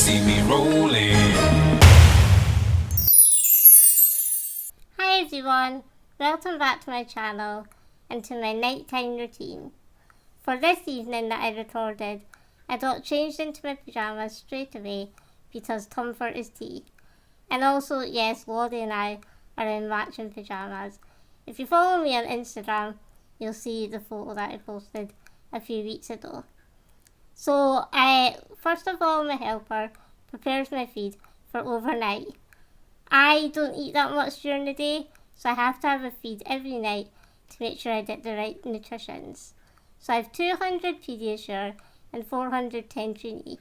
see me rolling. Hi everyone, welcome back to my channel and to my nighttime routine. For this evening that I recorded, I got changed into my pyjamas straight away because comfort is tea. And also, yes, Lottie and I are in matching pyjamas. If you follow me on Instagram, you'll see the photo that I posted a few weeks ago. So, first of all, my helper prepares my feed for overnight. I don't eat that much during the day, so I have to have a feed every night to make sure I get the right nutritions. So I have 200 Pediasure and 410 Trini.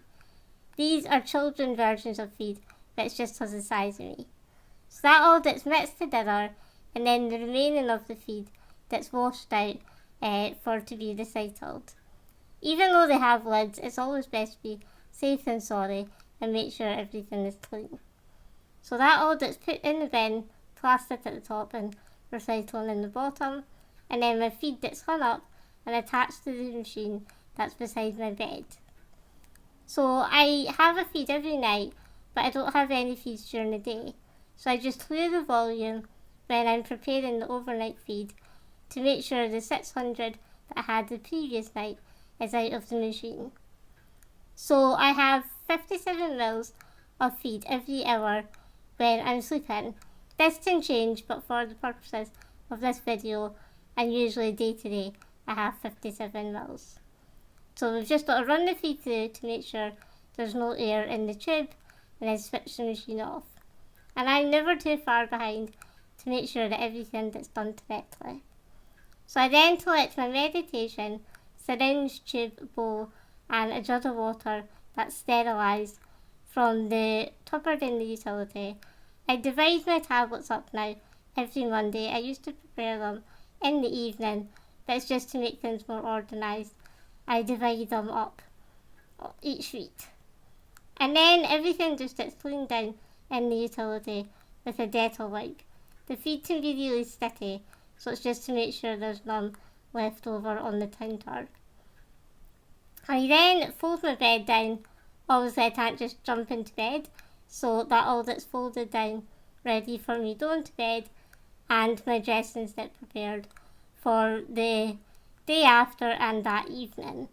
These are children versions of feed, but it's just as the size of me. So that all gets mixed together, and then the remaining of the feed gets washed out for to be recycled. Even though they have lids, it's always best to be safe than sorry and make sure everything is clean. So that all gets put in the bin, plastic at the top and recycling in the bottom, and then my feed gets hung up and attached to the machine that's beside my bed. So I have a feed every night, but I don't have any feeds during the day. So I just clear the volume when I'm preparing the overnight feed to make sure the 600 that I had the previous night is out of the machine. So I have 57 mils of feed every hour when I'm sleeping. This can change, but for the purposes of this video and usually day to day, I have 57 mils. So we've just got to run the feed through to make sure there's no air in the tube and then switch the machine off. And I'm never too far behind to make sure that everything gets done correctly. So I then collect my medication, syringe, tube, bowl and a jug of water that's sterilised from the cupboard in the utility. I divide my tablets up now every Monday. I used to prepare them in the evening, but it's just to make things more organised. I divide them up each week. And then everything just gets cleaned down in the utility with a Dettol wipe. The feed can be really sticky, so it's just to make sure there's none left over on the counter. I then fold my bed down. Obviously I can't just jump into bed, so that all gets folded down, ready for me going to bed, and my dressings get prepared for the day after and that evening.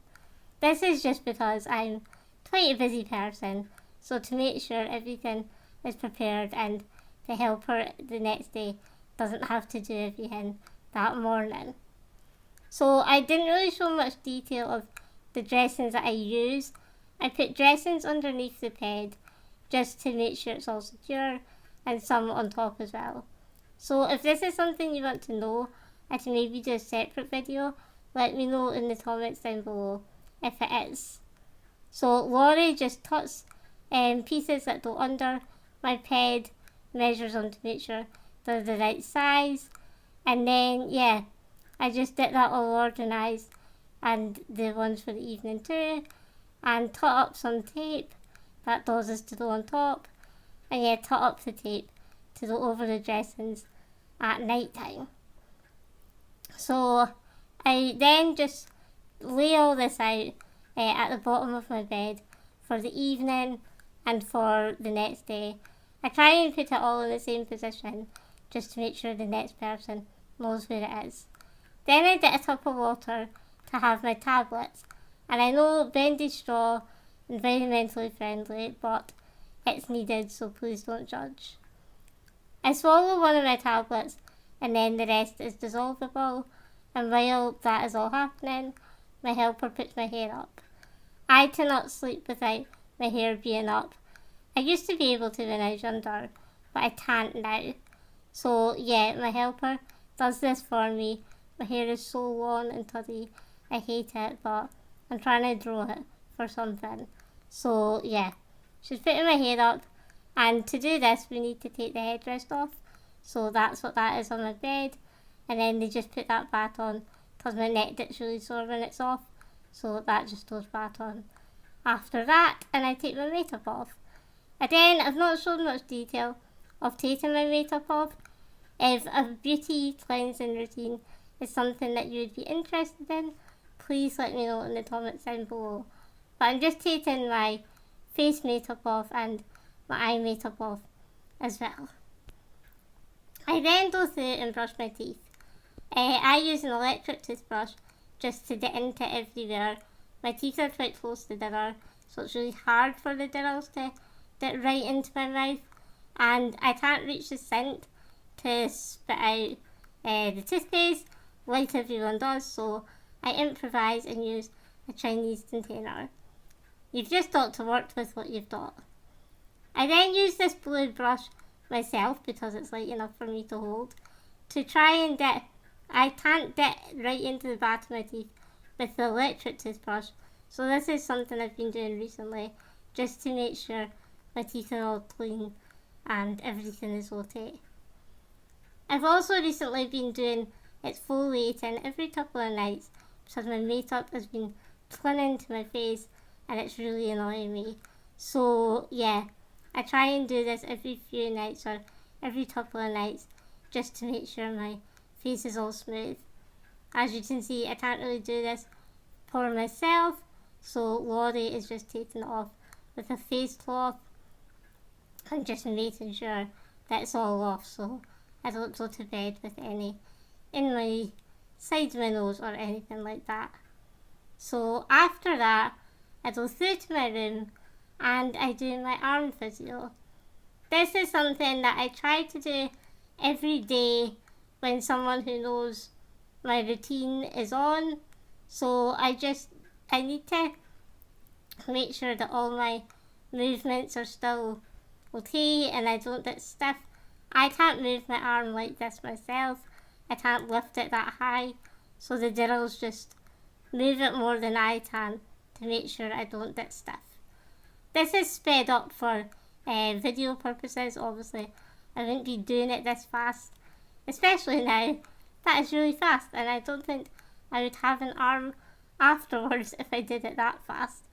This is just because I'm quite a busy person, so to make sure everything is prepared and the helper the next day doesn't have to do everything that morning. So I didn't really show much detail of the dressings that I use. I put dressings underneath the bed just to make sure it's all secure, and some on top as well. So if this is something you want to know, I can maybe do a separate video. Let me know in the comments down below if it is. So Laurie just cuts pieces that go under my bed, measures them to make sure they're the right size, and then I just get that all organised, and the ones for the evening too, and cut up some tape that does is to go on top, and cut up the tape to go over the dressings at night time. So I then just lay all this out at the bottom of my bed for the evening and for the next day. I try and put it all in the same position just to make sure the next person knows where it is. Then I get a cup of water to have my tablets, and I know bendy straw environmentally friendly, but it's needed, so please don't judge. I swallow one of my tablets and then the rest is dissolvable, and while that is all happening, my helper puts my hair up. I cannot sleep without my hair being up. I used to be able to when I was younger, but I can't now. So my helper does this for me. My hair is so long and tuzzy, I hate it, but I'm trying to draw it for something. So she's putting my hair up, and to do this we need to take the headrest off. So that's what that is on my bed, and then they just put that back on because my neck gets really sore when it's off, so that just goes back on after that, and I take my makeup off. Again, I've not shown much detail of taking my makeup off. If a beauty cleansing routine is something that you would be interested in, please let me know in the comments down below. But I'm just taking my face makeup off and my eye makeup off as well. I then go through and brush my teeth. I use an electric toothbrush just to get into everywhere. My teeth are quite close together, so it's really hard for the drills to get right into my mouth, and I can't reach the sink to spit out the toothpaste like everyone does, so I improvise and use a Chinese container. You've just got to work with what you've got. I then use this blue brush myself, because it's light enough for me to hold, to try and I can't get right into the back of my teeth with the electric toothbrush, so this is something I've been doing recently, just to make sure my teeth are all clean and everything is okay. I've also recently been doing exfoliating every couple of nights, because my makeup has been clinging to my face and it's really annoying me. So yeah, I try and do this every few nights or every couple of nights, just to make sure my face is all smooth. As you can see, I can't really do this for myself, so Laurie is just taking it off with a face cloth and just making sure that it's all off, so I don't go to bed with any in my side of my nose or anything like that. So after that, I go through to my room and I do my arm physio. This is something that I try to do every day when someone who knows my routine is on. So I need to make sure that all my movements are still okay and I don't get stiff. I can't move my arm like this myself. I can't lift it that high, so the drills just move it more than I can to make sure I don't get stiff. This is sped up for video purposes. Obviously I wouldn't be doing it this fast, especially now. That is really fast, and I don't think I would have an arm afterwards if I did it that fast.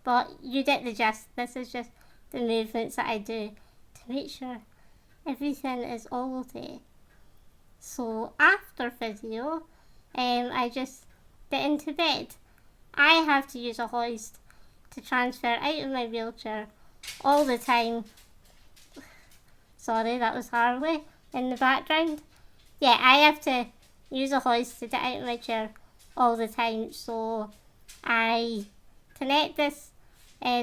But you get the gist. This is just the movements that I do to make sure everything is all okay. So after physio, I just get into bed. I have to use a hoist to transfer out of my wheelchair all the time. Sorry, that was Harley in the background. Yeah, I have to use a hoist to get out of my chair all the time, so I connect this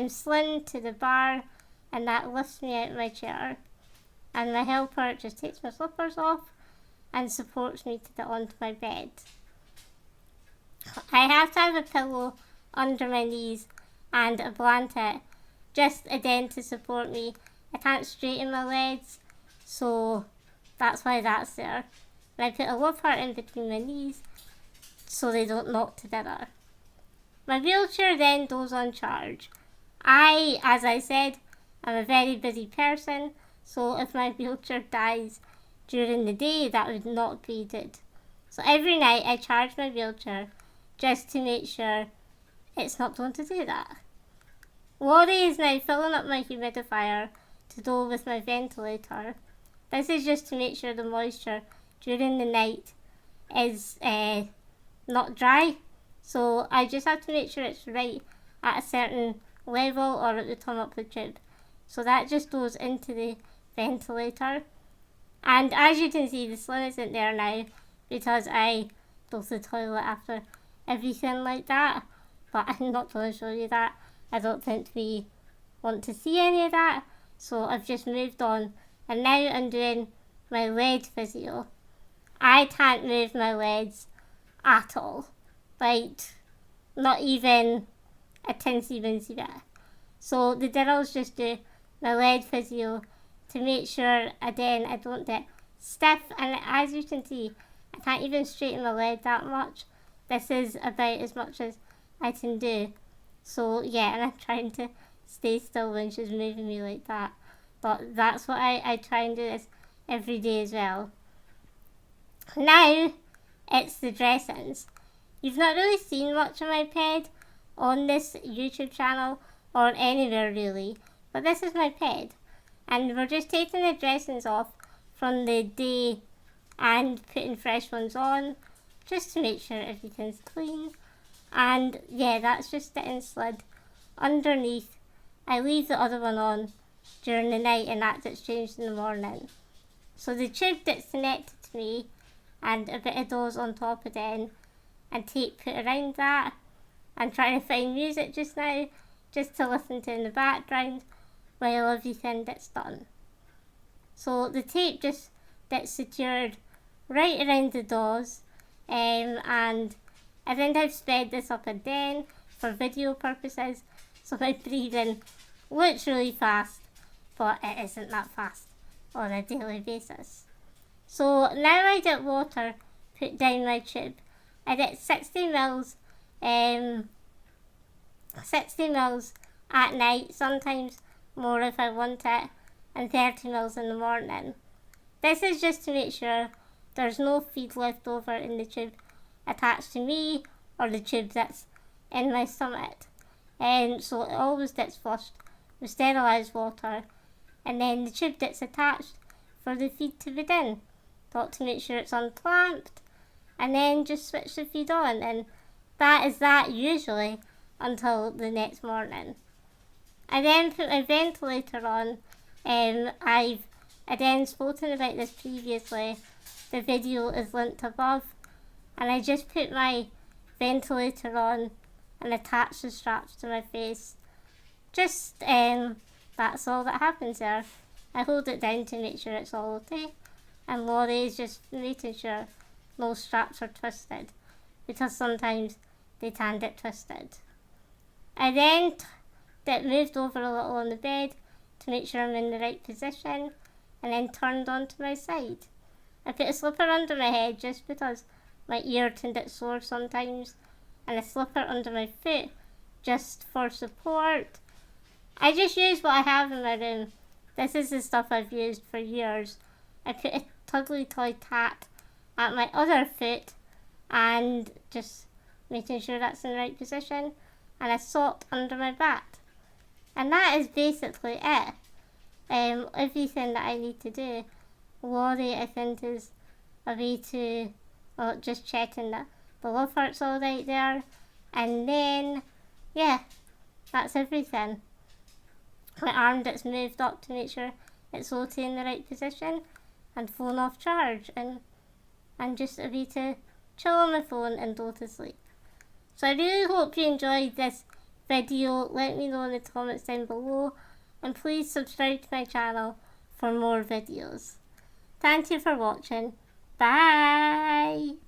sling to the bar and that lifts me out of my chair, and my helper just takes my slippers off and supports me to get onto my bed. I have to have a pillow under my knees and a blanket, just again to support me. I can't straighten my legs, so that's why that's there. And I put a low part in between my knees so they don't knock together. My wheelchair then goes on charge. As I said, I'm a very busy person, so if my wheelchair dies during the day, that would not be good. So every night I charge my wheelchair just to make sure it's not going to do that. Laurie is now filling up my humidifier to go with my ventilator. This is just to make sure the moisture during the night is not dry. So I just have to make sure it's right at a certain level or it will come up the tube. So that just goes into the ventilator. And as you can see, the sling isn't there now because I go to the toilet after everything like that. But I'm not going to show you that. I don't think we want to see any of that. So I've just moved on. And now I'm doing my leg physio. I can't move my legs at all. Like, not even a teensy-weensy bit. So the girls just do my leg physio to make sure, again, I don't get stiff. And as you can see, I can't even straighten my leg that much. This is about as much as I can do. So yeah, and I'm trying to stay still when she's moving me like that. But that's what I try and do this every day as well. Now, it's the dressings. You've not really seen much of my ped on this YouTube channel or anywhere really, but this is my ped. And we're just taking the dressings off from the day and putting fresh ones on, just to make sure everything's clean. And yeah, that's just getting slid underneath I leave the other one on during the night and that gets changed in the morning. So the tube that's connected to me and a bit of doors on top of then and tape put around that. I'm trying to find music just now just to listen to in the background while everything gets done. So the tape just gets secured right around the doors, and I think I've sped this up again for video purposes, so my breathing looks really fast, but it isn't that fast on a daily basis. So now I get water put down my tube. I get 60 mils at night, sometimes more if I want it, and 30 mils in the morning. This is just to make sure there's no feed left over in the tube attached to me or the tube that's in my stomach. And so it always gets flushed with sterilised water, and then the tube gets attached for the feed to begin. Got to make sure it's unclamped, and then just switch the feed on, and that is that usually until the next morning. I then put my ventilator on. I've again spoken about this previously. The video is linked above, and I just put my ventilator on and attach the straps to my face. Just that's all that happens there. I hold it down to make sure it's all okay, and Laurie is just making sure no straps are twisted, because sometimes they can get twisted. I then get moved over a little on the bed to make sure I'm in the right position, and then turned onto my side. I put a slipper under my head just because my ear can get sore sometimes, and a slipper under my foot just for support. I just use what I have in my room. This is the stuff I've used for years. I put a Tuggly Toy cat at my other foot and just making sure that's in the right position, and a sock under my back. And that is basically it. Everything that I need to do. Laurie, I think, is a way to just checking that the love heart's all right there, and then yeah, that's everything. My arm gets moved up to make sure it's okay in the right position, and phone off charge, and just a way to chill on my phone and go to sleep. So I really hope you enjoyed this video. Let me know in the comments down below, and please subscribe to my channel for more videos. Thank you for watching. Bye!